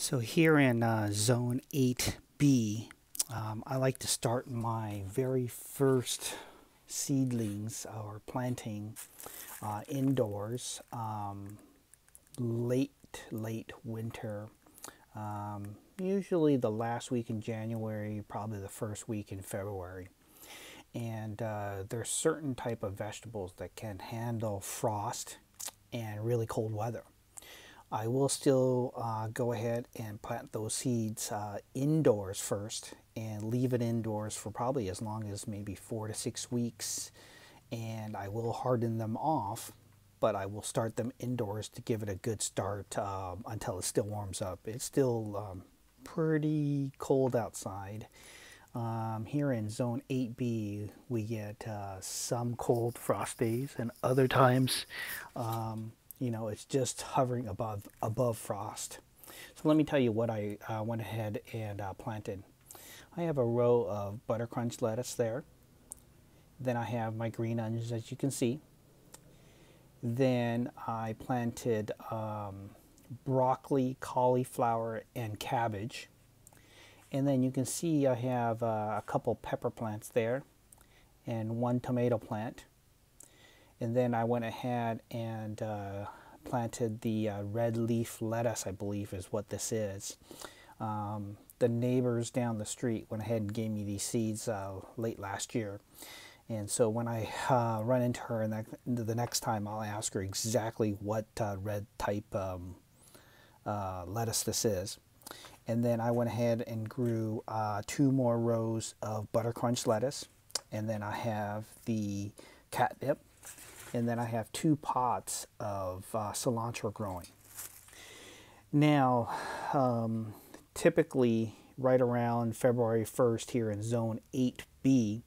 So here in Zone 8B, I like to start my very first seedlings or planting indoors late winter. Usually the last week in January, probably the first week in February. And there's certain type of vegetables that can handle frost and really cold weather. I will still go ahead and plant those seeds indoors first and leave it indoors for probably as long as maybe 4 to 6 weeks. And I will harden them off, but I will start them indoors to give it a good start until it still warms up. It's still pretty cold outside. Here in Zone 8B, we get some cold frost days, and other times it's just hovering above frost. So let me tell you what I went ahead and planted. I have a row of butter crunch lettuce there. Then I have my green onions, as you can see. Then I planted broccoli, cauliflower, and cabbage. And then you can see I have a couple pepper plants there and one tomato plant. And then I went ahead and planted the red leaf lettuce, I believe is what this is. The neighbors down the street went ahead and gave me these seeds late last year. And so when I run into her the next time, I'll ask her exactly what red type lettuce this is. And then I went ahead and grew 2 more rows of butter crunch lettuce. And then I have the catnip. And then I have 2 pots of cilantro growing. Now, typically right around February 1st here in Zone 8B,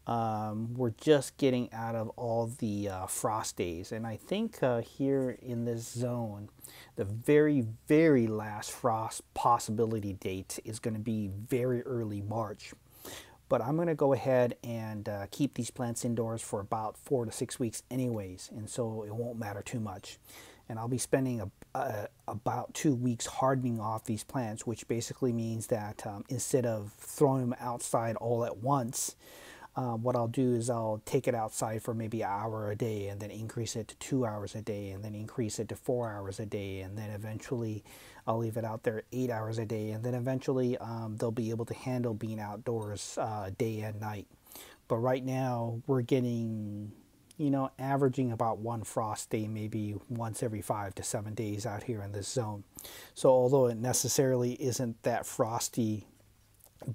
we're just getting out of all the frost days. And I think here in this zone, the very, very last frost possibility date is going to be very early March. But I'm going to go ahead and keep these plants indoors for about 4 to 6 weeks anyways, and so it won't matter too much. And I'll be spending about 2 weeks hardening off these plants, which basically means that instead of throwing them outside all at once, what I'll do is I'll take it outside for maybe an hour a day, and then increase it to 2 hours a day, and then increase it to 4 hours a day, and then eventually I'll leave it out there 8 hours a day, and then eventually they'll be able to handle being outdoors day and night. But right now we're getting, averaging about 1 frost day, maybe once every 5 to 7 days out here in this zone. So although it necessarily isn't that frosty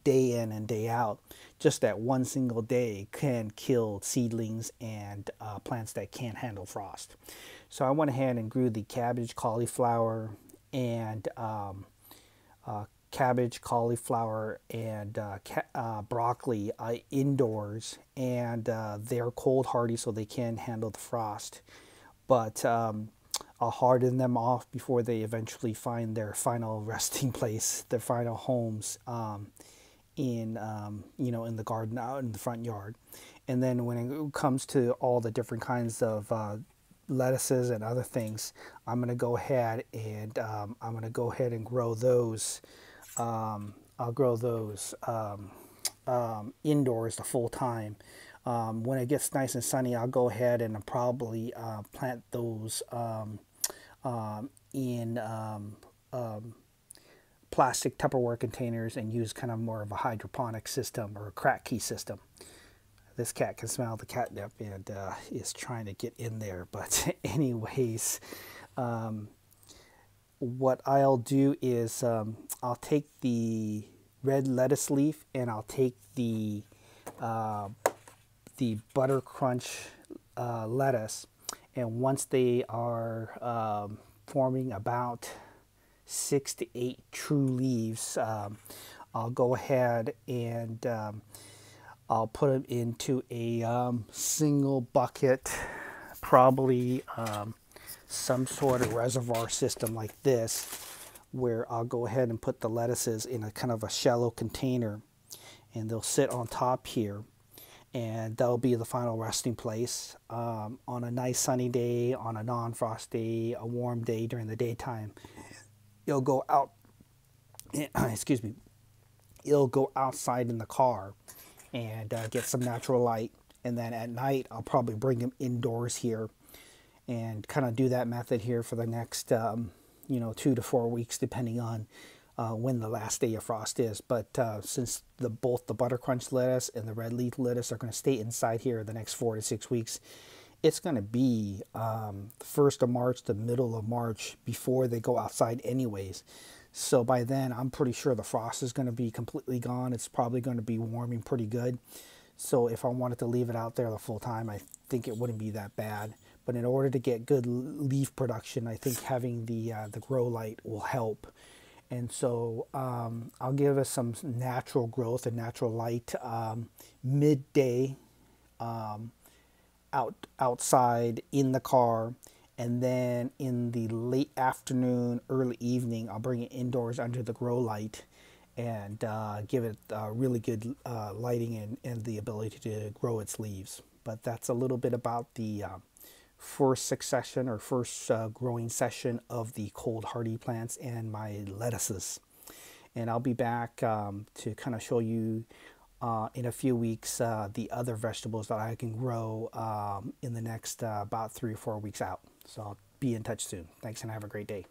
day in and day out, just that one single day can kill seedlings and plants that can't handle frost. So I went ahead and grew the cabbage, cauliflower, and broccoli indoors, and they're cold hardy, so they can handle the frost. But I'll harden them off before they eventually find their final resting place, their final homes in the garden out in the front yard. And then when it comes to all the different kinds of lettuces and other things, I'm going to go ahead and grow those. I'll grow those indoors the full time. When it gets nice and sunny, I'll go ahead and probably plant those in plastic Tupperware containers and use kind of more of a hydroponic system or a crack key system. This cat can smell the catnip and is trying to get in there. But anyways, what I'll do is I'll take the red lettuce leaf and I'll take the butter crunch lettuce, and once they are forming about 6 to 8 true leaves, I'll go ahead and I'll put them into a single bucket, probably some sort of reservoir system like this, where I'll go ahead and put the lettuces in a kind of a shallow container, and they'll sit on top here, and that'll be the final resting place. On a nice sunny day, on a non-frost day, a warm day during the daytime, you'll go out excuse me, it'll go outside in the car and get some natural light. And then at night, I'll probably bring them indoors here and kind of do that method here for the next, 2 to 4 weeks, depending on when the last day of frost is. But since both the butter crunch lettuce and the red leaf lettuce are going to stay inside here the next 4 to 6 weeks, it's going to be the 1st of March, the middle of March before they go outside anyways. So by then, I'm pretty sure the frost is going to be completely gone. It's probably going to be warming pretty good. So if I wanted to leave it out there the full time, I think it wouldn't be that bad. But in order to get good leaf production, I think having the grow light will help. And so I'll give us some natural growth and natural light midday outside in the car, and then in the late afternoon, early evening, I'll bring it indoors under the grow light and give it really good lighting and the ability to grow its leaves. But that's a little bit about the first succession or first growing session of the cold hardy plants and my lettuces. And I'll be back to kind of show you in a few weeks the other vegetables that I can grow in the next about 3 or 4 weeks out. So I'll be in touch soon. Thanks and have a great day.